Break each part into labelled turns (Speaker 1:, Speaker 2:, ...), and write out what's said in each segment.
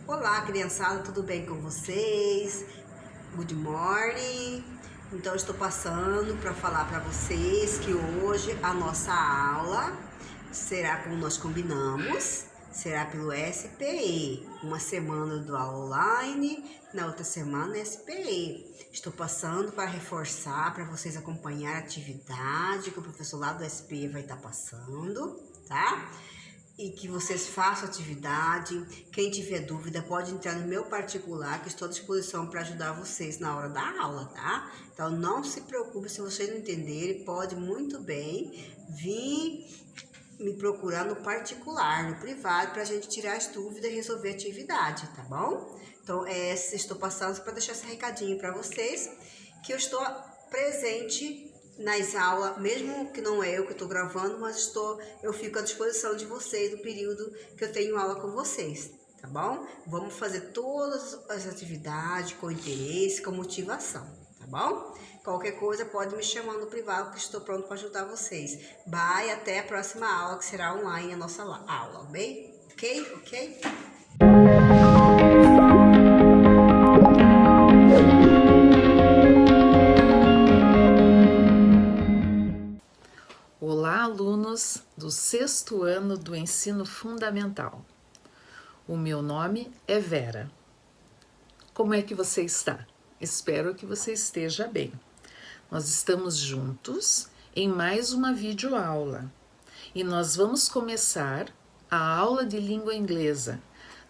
Speaker 1: Olá, criançada, tudo bem com vocês? Good morning! Então, estou passando para falar para vocês que hoje a nossa aula será como nós combinamos, será pelo SPE. Uma semana do aula online, na outra semana SPE. Estou passando para reforçar, para vocês acompanhar a atividade que o professor lá do SPE vai estar passando, tá? E que vocês façam atividade. Quem tiver dúvida pode entrar no meu particular, que estou à disposição para ajudar vocês na hora da aula, tá? Então não se preocupe se vocês não entenderem, pode muito bem vir me procurar no particular, no privado, para a gente tirar as dúvidas e resolver a atividade, tá bom? Então estou passando para deixar esse recadinho para vocês, que eu estou presente nas aulas, mesmo que não é eu que estou gravando, mas eu fico à disposição de vocês no período que eu tenho aula com vocês, tá bom? Vamos fazer todas as atividades com interesse, com motivação, tá bom? Qualquer coisa pode me chamar no privado, que estou pronto para ajudar vocês. Bye, até a próxima aula, que será online a nossa aula, bem? Ok?
Speaker 2: Olá, alunos do 6º ano do ensino fundamental. O meu nome é Vera. Como é que você está? Espero que você esteja bem. Nós estamos juntos em mais uma videoaula e nós vamos começar a aula de língua inglesa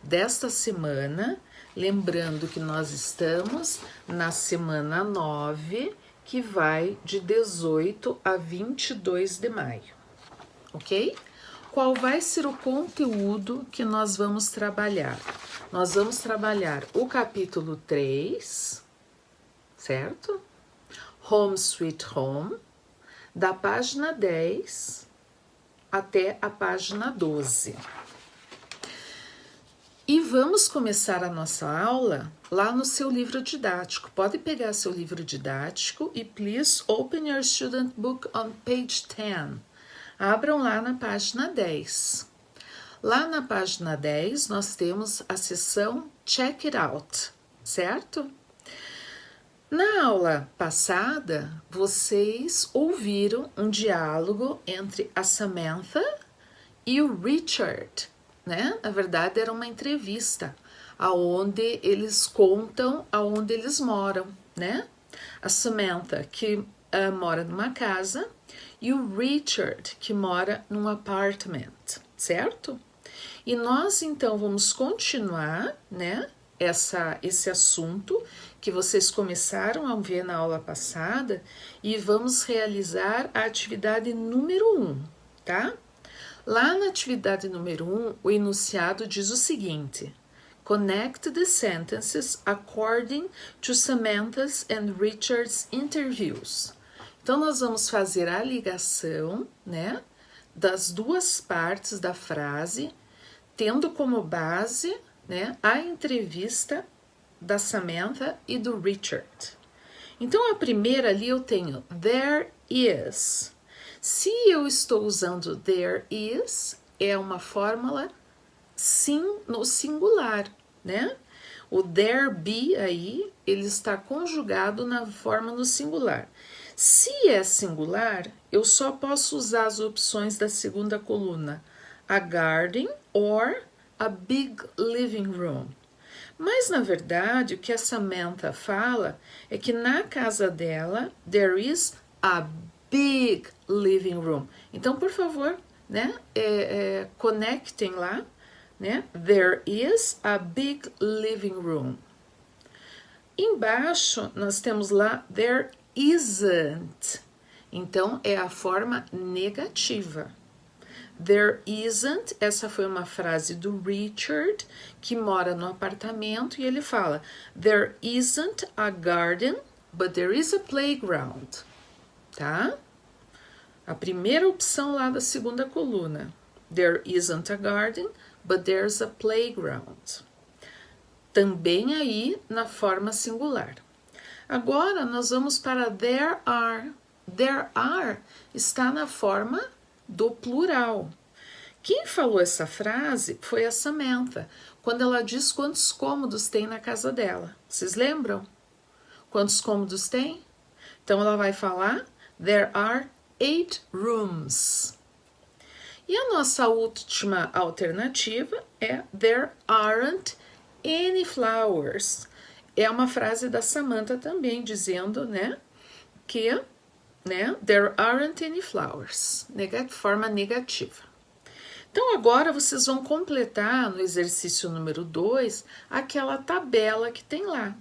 Speaker 2: desta semana, lembrando que nós estamos na semana 9, que vai de 18 a 22 de maio, ok? Qual vai ser o conteúdo que nós vamos trabalhar? Nós vamos trabalhar o capítulo 3, certo? Home Sweet Home, da página 10 até a página 12. E vamos começar a nossa aula lá no seu livro didático. Pode pegar seu livro didático e please open your student book on page 10. Abram lá na página 10. Lá na página 10 nós temos a seção Check It Out, certo? Na aula passada, vocês ouviram um diálogo entre a Samantha e o Richard, né? Na verdade, era uma entrevista aonde eles contam aonde eles moram, né? A Samantha, que mora numa casa, e o Richard, que mora num apartment, certo? E nós, então, vamos continuar, né? Esse assunto que vocês começaram a ver na aula passada e vamos realizar a atividade número 1, tá? Lá na atividade número 1, o enunciado diz o seguinte: Connect the sentences according to Samantha's and Richard's interviews. Então, nós vamos fazer a ligação, né, das duas partes da frase, tendo como base, né, a entrevista da Samantha e do Richard. Então, a primeira ali eu tenho there is. Se eu estou usando there is, é uma fórmula sim no singular, né? O there be aí, ele está conjugado na forma no singular. Se é singular, eu só posso usar as opções da segunda coluna, a garden or a big living room. Mas, na verdade, o que a Samantha fala é que na casa dela, there is a big living room. Então, por favor, né, conectem lá, né? There is a big living room. Embaixo, nós temos lá there isn't. Então, é a forma negativa. There isn't, essa foi uma frase do Richard, que mora no apartamento, e ele fala, there isn't a garden, but there is a playground, tá? A primeira opção lá da segunda coluna, there isn't a garden, but there's a playground. Também aí na forma singular. Agora, nós vamos para there are. There are está na forma do plural, Quem falou essa frase foi a Samantha, quando ela diz quantos cômodos tem na casa dela. Vocês lembram? Quantos cômodos tem? Então ela vai falar: There are 8 rooms. E a nossa última alternativa é There aren't any flowers. É uma frase da Samantha também, dizendo, né, que, né, There aren't any flowers. Forma negativa. Então, agora vocês vão completar no exercício número 2 aquela tabela que tem lá.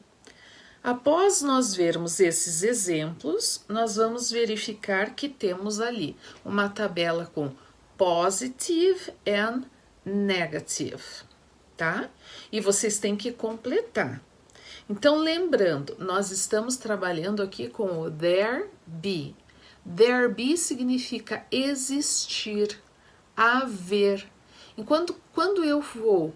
Speaker 2: Após nós vermos esses exemplos, nós vamos verificar que temos ali uma tabela com positive and negative, tá? E vocês têm que completar. Então, lembrando, nós estamos trabalhando aqui com o there be. There be significa existir, haver. Enquanto quando eu vou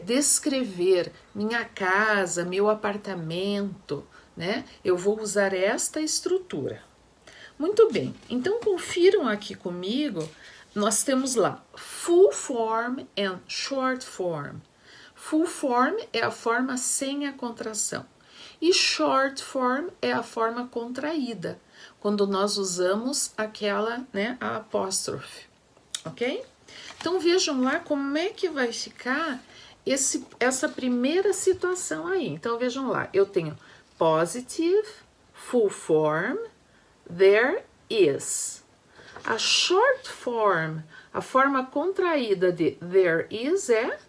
Speaker 2: descrever minha casa, meu apartamento, né? Eu vou usar esta estrutura. Muito bem, então confiram aqui comigo, nós temos lá full form and short form. Full form é a forma sem a contração e short form é a forma contraída, quando nós usamos aquela, né, a apóstrofe, ok? Então vejam lá como é que vai ficar essa primeira situação aí. Então vejam lá, eu tenho positive, full form, there is. A short form, a forma contraída de there is é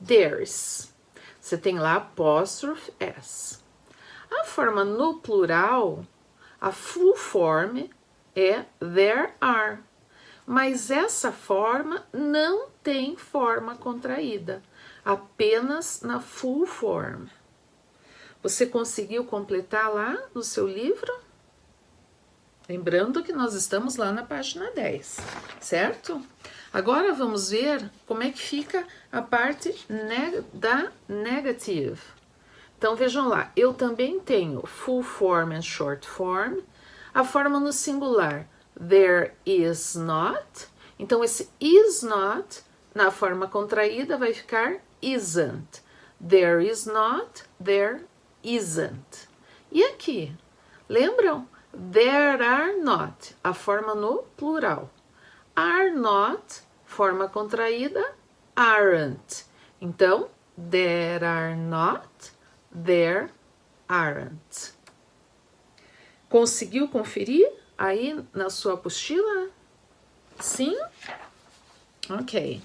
Speaker 2: there's. Você tem lá apóstrofe s. A forma no plural, a full form é there are. Mas essa forma não tem forma contraída, apenas na full form. Você conseguiu completar lá no seu livro? Lembrando que nós estamos lá na página 10, certo? Agora vamos ver como é que fica a parte da negative. Então vejam lá, eu também tenho full form and short form. A forma no singular, there is not. Então esse is not, na forma contraída, vai ficar isn't. There is not, there isn't. E aqui, lembram? There are not, a forma no plural. Are not, forma contraída, aren't. Então, there are not, there aren't. Conseguiu conferir aí na sua apostila? Sim? Ok.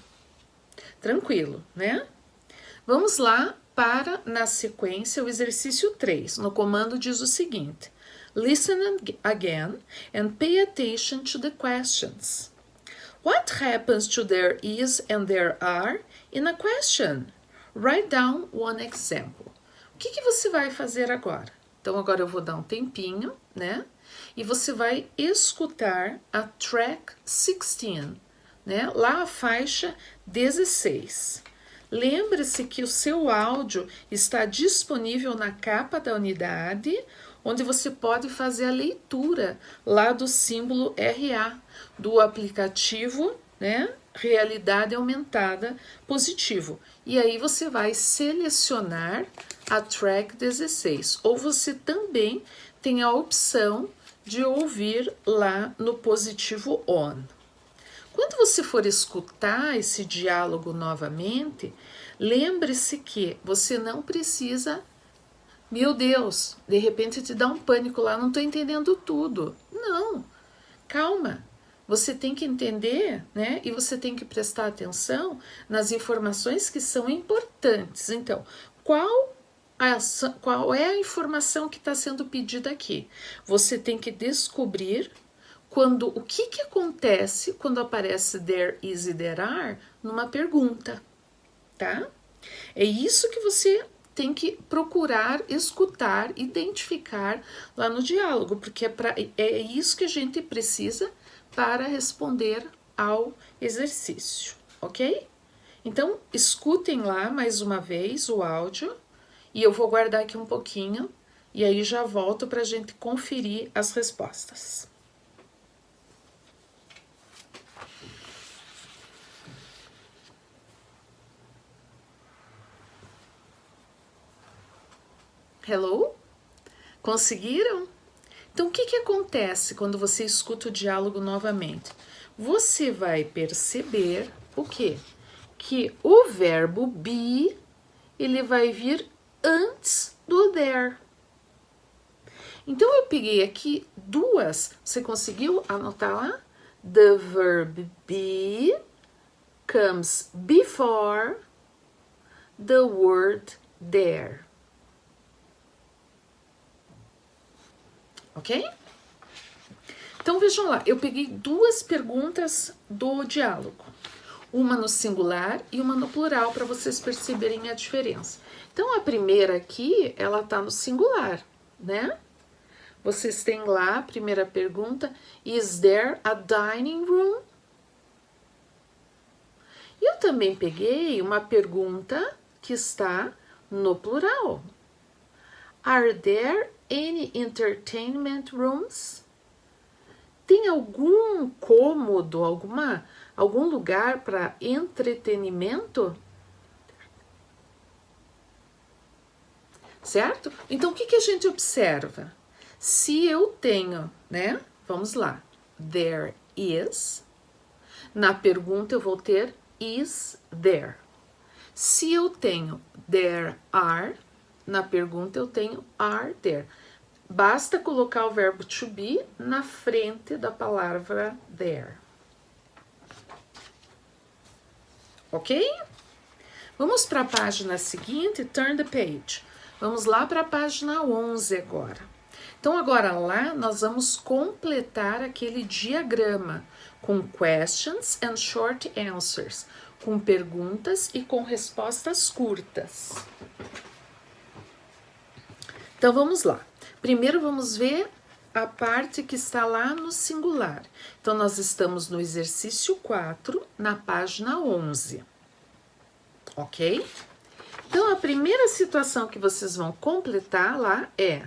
Speaker 2: Tranquilo, né? Vamos lá para, na sequência, o exercício 3. No comando diz o seguinte: Listen again and pay attention to the questions. What happens to there is and there are in a question? Write down one example. O que você vai fazer agora? Então, agora eu vou dar um tempinho, né? E você vai escutar a track 16, né? Lá a faixa 16. Lembre-se que o seu áudio está disponível na capa da unidade, onde você pode fazer a leitura lá do símbolo RA, do aplicativo, né? Realidade Aumentada Positivo. E aí você vai selecionar a track 16. Ou você também tem a opção de ouvir lá no positivo on. Quando você for escutar esse diálogo novamente, lembre-se que você não precisa, meu Deus, de repente te dá um pânico lá, não estou entendendo tudo. Não, calma. Você tem que entender, né? E você tem que prestar atenção nas informações que são importantes. Então, qual é a informação que está sendo pedida aqui? Você tem que descobrir o que acontece quando aparece there is e there are numa pergunta, tá? É isso que você tem que procurar escutar, identificar lá no diálogo, porque é isso que a gente precisa para responder ao exercício, ok? Então, escutem lá mais uma vez o áudio e eu vou guardar aqui um pouquinho e aí já volto para a gente conferir as respostas. Hello? Conseguiram? Então, o que acontece quando você escuta o diálogo novamente? Você vai perceber o quê? Que o verbo be, ele vai vir antes do there. Então, eu peguei aqui duas. Você conseguiu anotar lá? The verb be comes before the word there. Ok? Então, vejam lá, eu peguei duas perguntas do diálogo. Uma no singular e uma no plural, para vocês perceberem a diferença. Então, a primeira aqui, ela tá no singular, né? Vocês têm lá a primeira pergunta: Is there a dining room? E eu também peguei uma pergunta que está no plural. Are there any entertainment rooms? Tem algum cômodo, algum lugar para entretenimento? Certo? Então, o que a gente observa? Se eu tenho, né? Vamos lá. There is. Na pergunta eu vou ter is there. Se eu tenho there are, na pergunta eu tenho are there. Basta colocar o verbo to be na frente da palavra there. Ok? Vamos para a página seguinte, turn the page. Vamos lá para a página 11 agora. Então, agora lá nós vamos completar aquele diagrama com questions and short answers, com perguntas e com respostas curtas. Então, vamos lá. Primeiro, vamos ver a parte que está lá no singular. Então, nós estamos no exercício 4, na página 11. Ok? Então, a primeira situação que vocês vão completar lá é: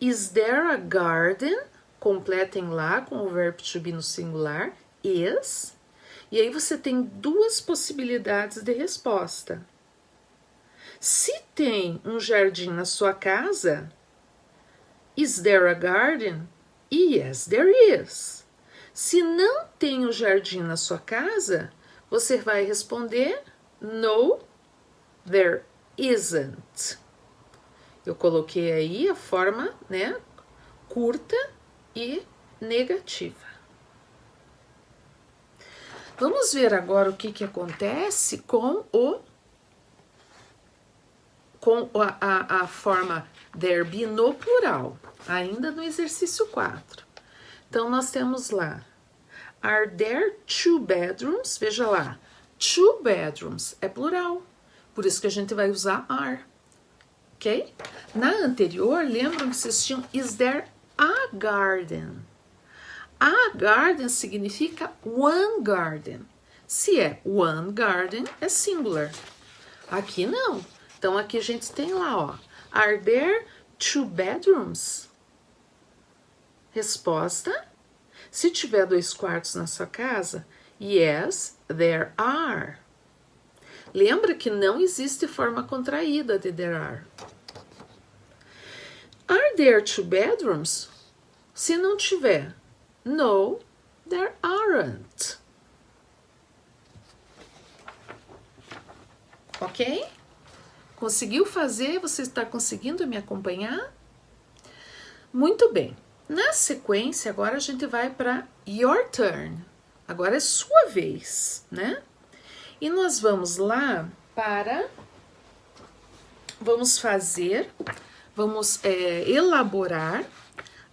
Speaker 2: Is there a garden? Completem lá com o verbo to be no singular, is. E aí você tem duas possibilidades de resposta. Se tem um jardim na sua casa, is there a garden? Yes, there is. Se não tem um jardim na sua casa, você vai responder no, there isn't. Eu coloquei aí a forma, né, curta e negativa. Vamos ver agora o que acontece com a forma there be no plural, ainda no exercício 4. Então, nós temos lá, are there two bedrooms? Veja lá, two bedrooms é plural, por isso que a gente vai usar are. Ok? Na anterior, lembram que vocês tinham is there a garden? A garden significa one garden. Se é one garden, é singular. Aqui não. Então, aqui a gente tem lá, ó. Are there two bedrooms? Resposta. Se tiver 2 quartos na sua casa, yes, there are. Lembra que não existe forma contraída de there are. Are there two bedrooms? Se não tiver, no, there aren't. Ok? Conseguiu fazer? Você está conseguindo me acompanhar? Muito bem. Na sequência, agora a gente vai para your turn. Agora é sua vez, né? E nós vamos lá para... Vamos elaborar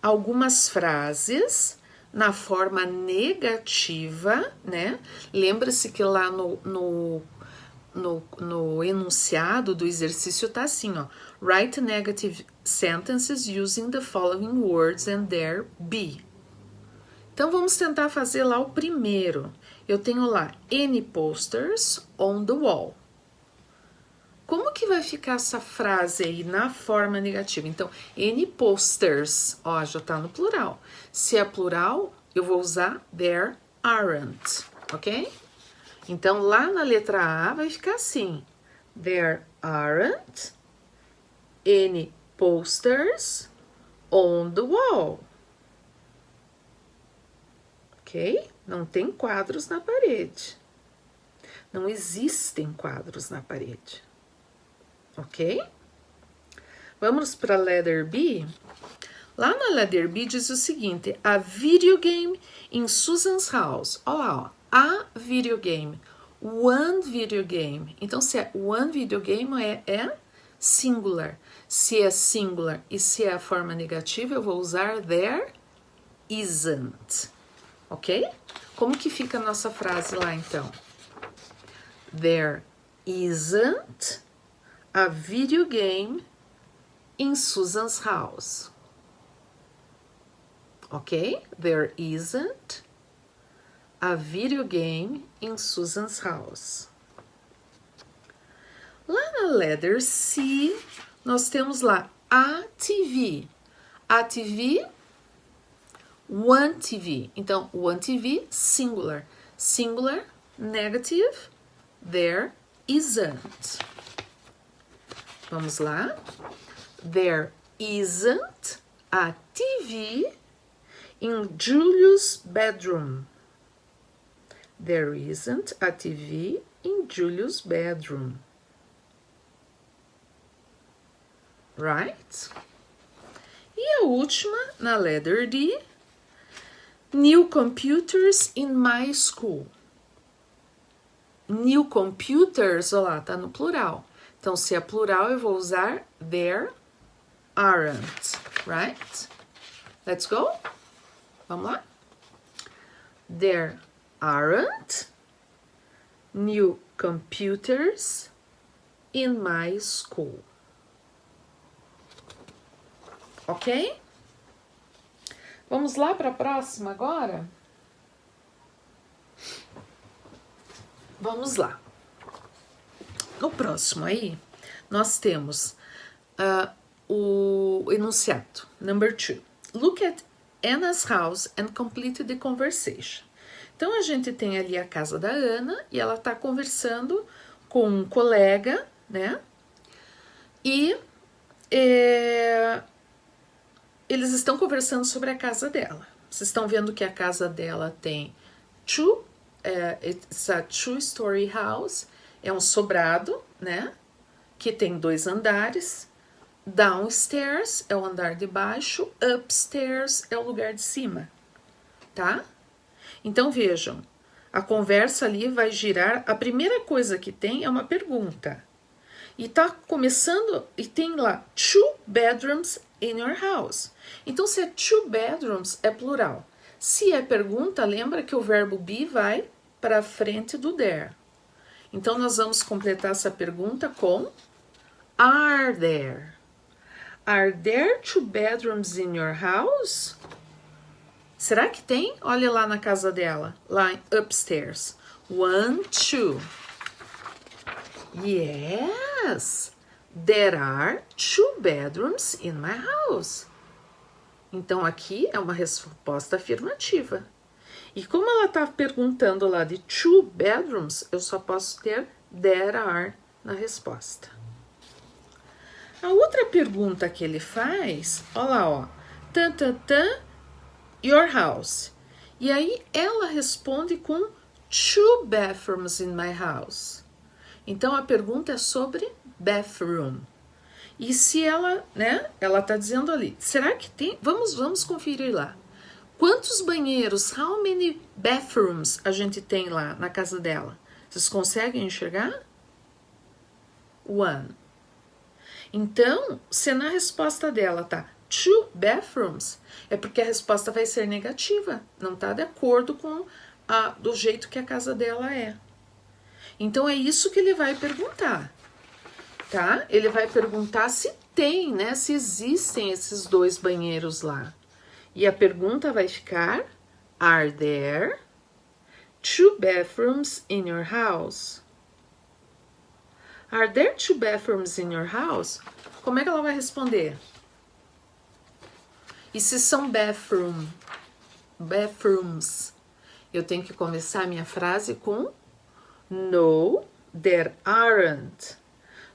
Speaker 2: algumas frases na forma negativa, né? Lembra-se que lá no enunciado do exercício tá assim, ó. Write negative sentences using the following words and their be. Então, vamos tentar fazer lá o primeiro. Eu tenho lá, any posters on the wall. Como que vai ficar essa frase aí na forma negativa? Então, any posters, ó, já tá no plural. Se é plural, eu vou usar there aren't, ok? Então, lá na letra A vai ficar assim, there aren't any posters on the wall. Ok? Não tem quadros na parede. Não existem quadros na parede. Ok? Vamos para a letter B. Lá na letter B diz o seguinte: a video game in Susan's house. Olha lá, ó. A videogame. One videogame. Então, se é one videogame, é singular. Se é singular e se é a forma negativa, eu vou usar there isn't. Ok? Como que fica a nossa frase lá, então? There isn't a video game in Susan's house. Ok? There isn't a video game in Susan's house. Lá na letter C, nós temos lá a TV. A TV, one TV. Então, one TV, singular. Singular, negative, there isn't. Vamos lá. There isn't a TV in Julius' bedroom. There isn't a TV in Julius' bedroom. Right? E a última, na letter D, new computers in my school. New computers, olha lá, tá no plural. Então, se é plural, eu vou usar there aren't, right? Let's go? Vamos lá? There aren't new computers in my school. Ok? Vamos lá para a próxima agora? Vamos lá. No próximo aí, nós temos o enunciado, number 2. Look at Anna's house and complete the conversation. Então, a gente tem ali a casa da Ana e ela está conversando com um colega, né? E eles estão conversando sobre a casa dela. Vocês estão vendo que a casa dela tem it's a two-story house, é um sobrado, né? Que tem 2 andares. Downstairs é o andar de baixo, upstairs é o lugar de cima, tá? Então, vejam, a conversa ali vai girar, a primeira coisa que tem é uma pergunta. E tá começando, e tem lá, 2 bedrooms in your house. Então, se é 2 bedrooms, é plural. Se é pergunta, lembra que o verbo be vai para frente do there. Então, nós vamos completar essa pergunta com are there? Are there 2 bedrooms in your house? Será que tem? Olha lá na casa dela, lá upstairs. 1, 2. Yes, there are 2 bedrooms in my house. Então, aqui é uma resposta afirmativa. E como ela está perguntando lá de 2 bedrooms, eu só posso ter there are na resposta. A outra pergunta que ele faz, olha lá, ó, your house. E aí ela responde com 2 bathrooms in my house. Então a pergunta é sobre bathroom. E se ela, né, ela tá dizendo ali, será que tem? Vamos conferir lá. Quantos banheiros, how many bathrooms a gente tem lá na casa dela? Vocês conseguem enxergar? 1. Então, se na resposta dela tá 2 bathrooms, é porque a resposta vai ser negativa, não tá de acordo com do jeito que a casa dela é. Então, é isso que ele vai perguntar, tá? Ele vai perguntar se tem, né? Se existem esses 2 banheiros lá. E a pergunta vai ficar, are there 2 bathrooms in your house? Are there 2 bathrooms in your house? Como é que ela vai responder? E se são bathrooms, eu tenho que começar a minha frase com no, there aren't.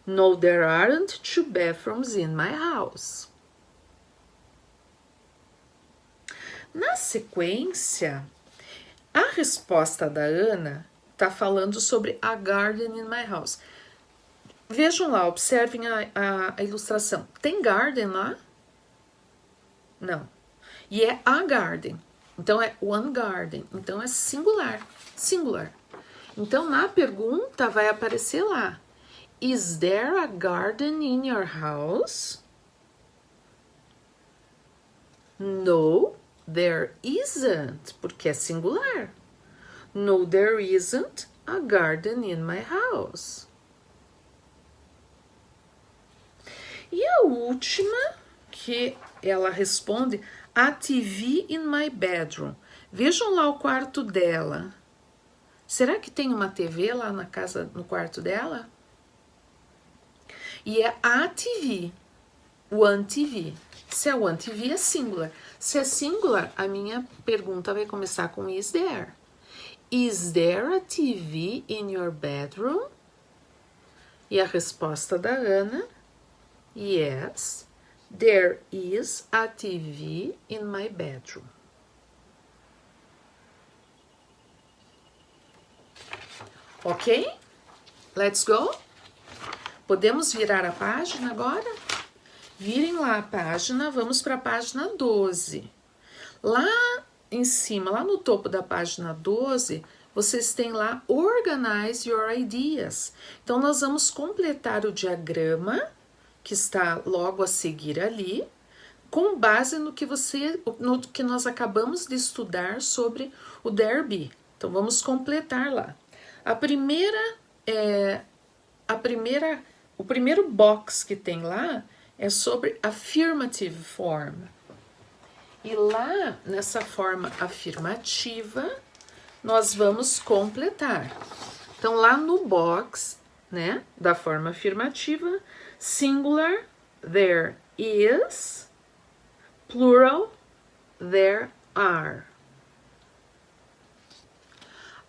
Speaker 2: No, there aren't 2 bathrooms in my house. Na sequência, a resposta da Ana está falando sobre a garden in my house. Vejam lá, observem a ilustração. Tem garden lá? Não. E é a garden. Então, é one garden. Então, é singular. Singular. Então, na pergunta vai aparecer lá. Is there a garden in your house? No, there isn't. Porque é singular. No, there isn't a garden in my house. E a última, que ela responde, a TV in my bedroom. Vejam lá o quarto dela. Será que tem uma TV lá na casa, no quarto dela? E é a TV, one TV. Se é one TV, é singular. Se é singular, a minha pergunta vai começar com is there. Is there a TV in your bedroom? E a resposta da Ana, yes, there is a TV in my bedroom. Ok? Let's go? Podemos virar a página agora? Virem lá a página, vamos para a página 12. Lá em cima, lá no topo da página 12, vocês têm lá Organize Your Ideas. Então, nós vamos completar o diagrama, que está logo a seguir ali, com base no que nós acabamos de estudar sobre o there be. Então, vamos completar lá. O primeiro box que tem lá é sobre affirmative form. E lá, nessa forma afirmativa, nós vamos completar. Então, lá no box, né, da forma afirmativa, singular, there is, plural, there are.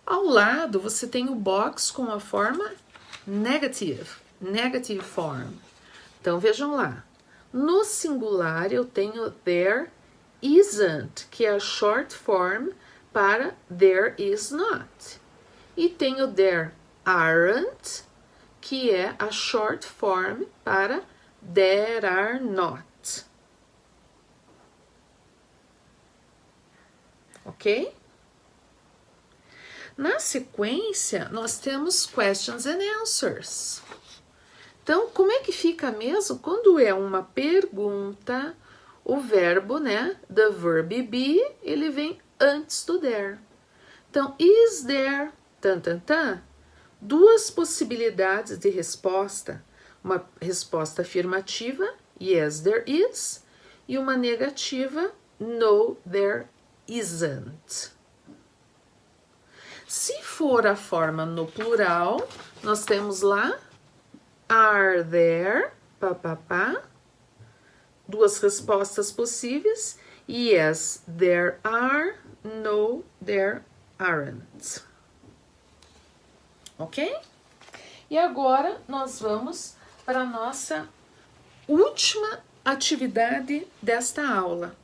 Speaker 2: Ao lado, você tem o box com a forma negative form. Então, vejam lá. No singular, eu tenho there isn't, que é a short form para there is not. E tenho there aren't, que é a short form para there are not. Ok? Na sequência, nós temos questions and answers. Então, como é que fica mesmo? Quando é uma pergunta, o verbo, né, the verb be, ele vem antes do there. Então, is there, duas possibilidades de resposta. Uma resposta afirmativa, yes, there is, e uma negativa, no, there isn't. Se for a forma no plural, nós temos lá are there, duas respostas possíveis, yes, there are, no, there aren't. Ok? E agora nós vamos para a nossa última atividade desta aula.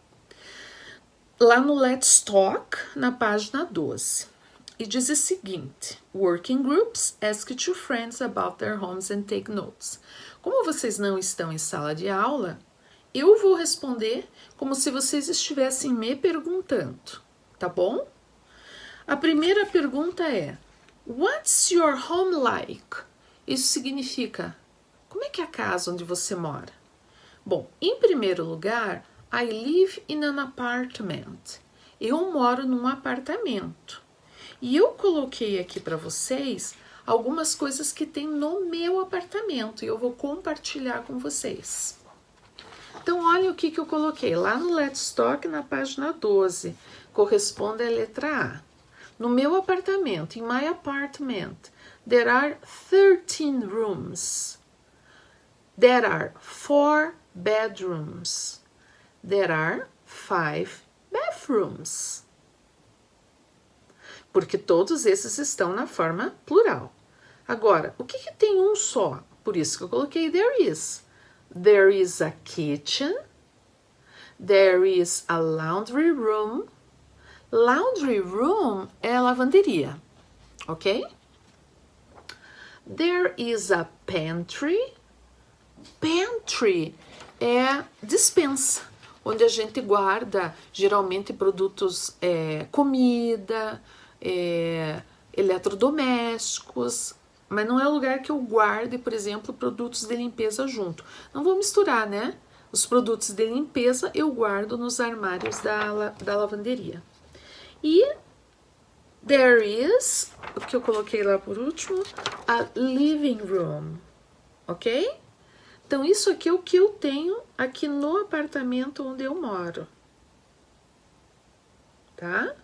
Speaker 2: Lá no Let's Talk, na página 12. E diz o seguinte: Working groups, ask two friends about their homes and take notes. Como vocês não estão em sala de aula, eu vou responder como se vocês estivessem me perguntando, tá bom? A primeira pergunta é: What's your home like? Isso significa, como é que é a casa onde você mora? Bom, em primeiro lugar, I live in an apartment. Eu moro num apartamento. E eu coloquei aqui para vocês algumas coisas que tem no meu apartamento e eu vou compartilhar com vocês. Então, olha o que eu coloquei lá no Let's Talk, na página 12. Corresponde à letra A. No meu apartamento, in my apartment, there are 13 rooms. There are 4 bedrooms. There are 5 bathrooms. Porque todos esses estão na forma plural. Agora, o que tem um só? Por isso que eu coloquei there is. There is a kitchen. There is a laundry room. Laundry room é lavanderia, ok? There is a pantry. Pantry é despensa, onde a gente guarda geralmente produtos, comida, eletrodomésticos, mas não é o lugar que eu guarde, por exemplo, produtos de limpeza junto. Não vou misturar, né? Os produtos de limpeza eu guardo nos armários da lavanderia. E there is, o que eu coloquei lá por último, a living room, ok? Então, isso aqui é o que eu tenho aqui no apartamento onde eu moro, tá?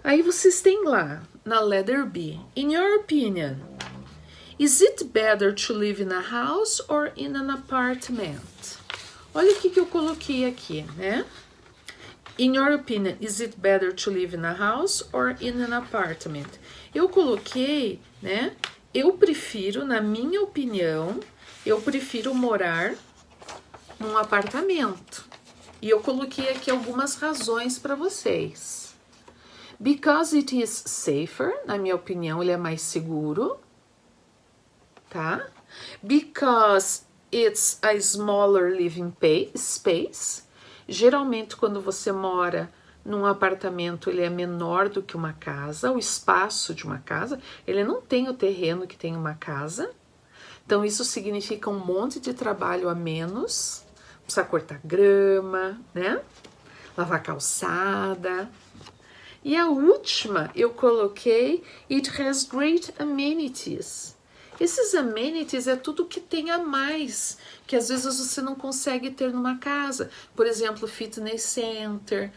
Speaker 2: Aí vocês têm lá, na letter B, in your opinion, is it better to live in a house or in an apartment? Olha o que eu coloquei aqui, né? In your opinion, is it better to live in a house or in an apartment? Eu coloquei, né? Eu prefiro, na minha opinião, eu prefiro morar num apartamento. E eu coloquei aqui algumas razões para vocês. Because it is safer, na minha opinião, ele é mais seguro, tá? Because it's a smaller living space. Geralmente, quando você mora num apartamento, ele é menor do que uma casa, o espaço de uma casa. Ele não tem o terreno que tem uma casa. Então, isso significa um monte de trabalho a menos. Precisa cortar grama, né? Lavar calçada. E a última, eu coloquei it has great amenities. Esses amenities é tudo que tem a mais, que às vezes você não consegue ter numa casa. Por exemplo, fitness center,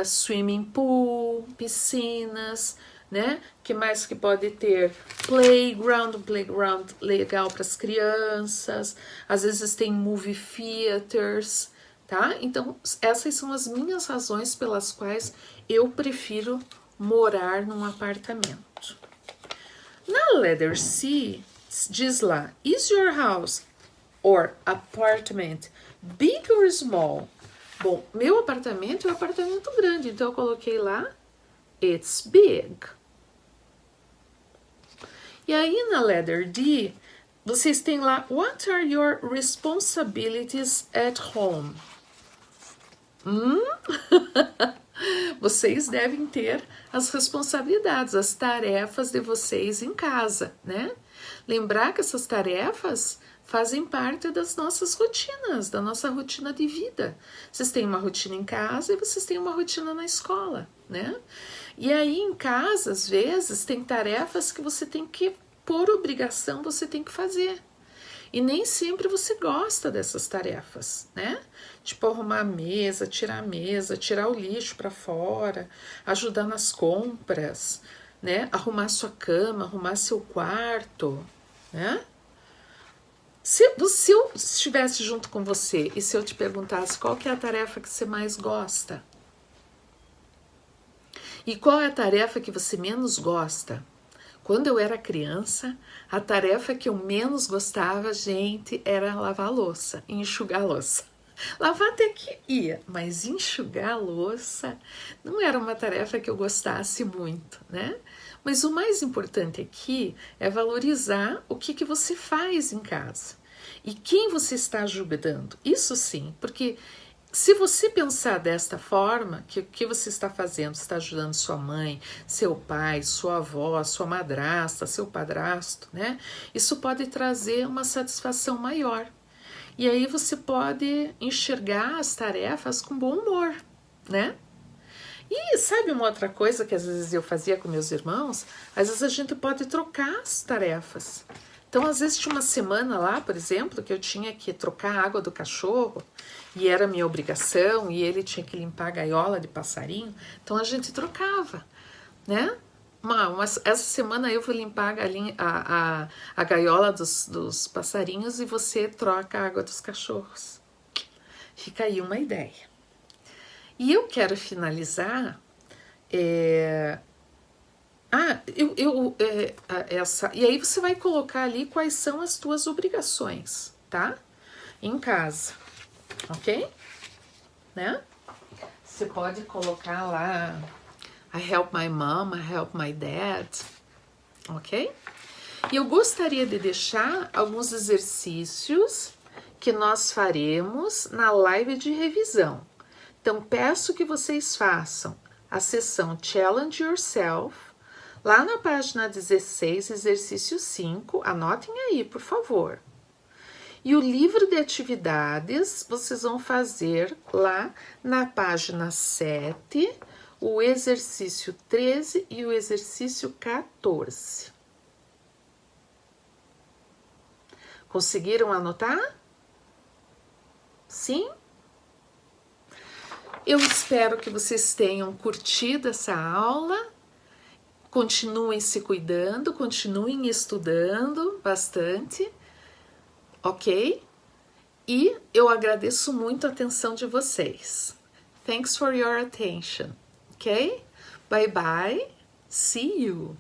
Speaker 2: swimming pool, piscinas, né? Que mais que pode ter? Playground, um playground legal para as crianças. Às vezes tem movie theaters, tá? Então, essas são as minhas razões pelas quais eu prefiro morar num apartamento. Na letter C, diz lá, is your house or apartment big or small? Bom, meu apartamento é um apartamento grande, então eu coloquei lá, it's big. E aí na letter D, vocês têm lá, what are your responsibilities at home? Vocês devem ter as responsabilidades, as tarefas de vocês em casa, né? Lembrar que essas tarefas fazem parte das nossas rotinas, da nossa rotina de vida. Vocês têm uma rotina em casa e vocês têm uma rotina na escola, né? E aí em casa, às vezes, tem tarefas que você tem que, por obrigação, você tem que fazer. E nem sempre você gosta dessas tarefas, né? Tipo arrumar a mesa, tirar o lixo para fora, ajudar nas compras, né? Arrumar sua cama, arrumar seu quarto, né? Se eu estivesse junto com você e se eu te perguntasse qual que é a tarefa que você mais gosta? E qual é a tarefa que você menos gosta? Quando eu era criança, a tarefa que eu menos gostava, gente, era lavar a louça, enxugar a louça. Lavar até que ia, mas enxugar a louça não era uma tarefa que eu gostasse muito, né? Mas o mais importante aqui é valorizar o que você faz em casa e quem você está ajudando. Isso sim, porque se você pensar desta forma, que o que você está fazendo, está ajudando sua mãe, seu pai, sua avó, sua madrasta, seu padrasto, né? Isso pode trazer uma satisfação maior. E aí você pode enxergar as tarefas com bom humor, né? E sabe uma outra coisa que às vezes eu fazia com meus irmãos? Às vezes a gente pode trocar as tarefas. Então, às vezes tinha uma semana lá, por exemplo, que eu tinha que trocar a água do cachorro e era minha obrigação e ele tinha que limpar a gaiola de passarinho. Então, a gente trocava, né? Essa semana eu vou limpar a gaiola dos passarinhos e você troca a água dos cachorros. Fica aí uma ideia. E eu quero finalizar E aí você vai colocar ali quais são as tuas obrigações, tá? Em casa, ok? Né? Você pode colocar lá, I help my mom, I help my dad, ok? E eu gostaria de deixar alguns exercícios que nós faremos na live de revisão. Então, peço que vocês façam a sessão Challenge Yourself, lá na página 16, exercício 5, anotem aí, por favor. E o livro de atividades, vocês vão fazer lá na página 7, o exercício 13 e o exercício 14. Conseguiram anotar? Sim? Eu espero que vocês tenham curtido essa aula. Continuem se cuidando, continuem estudando bastante, ok? E eu agradeço muito a atenção de vocês. Thanks for your attention, ok? Bye bye, see you!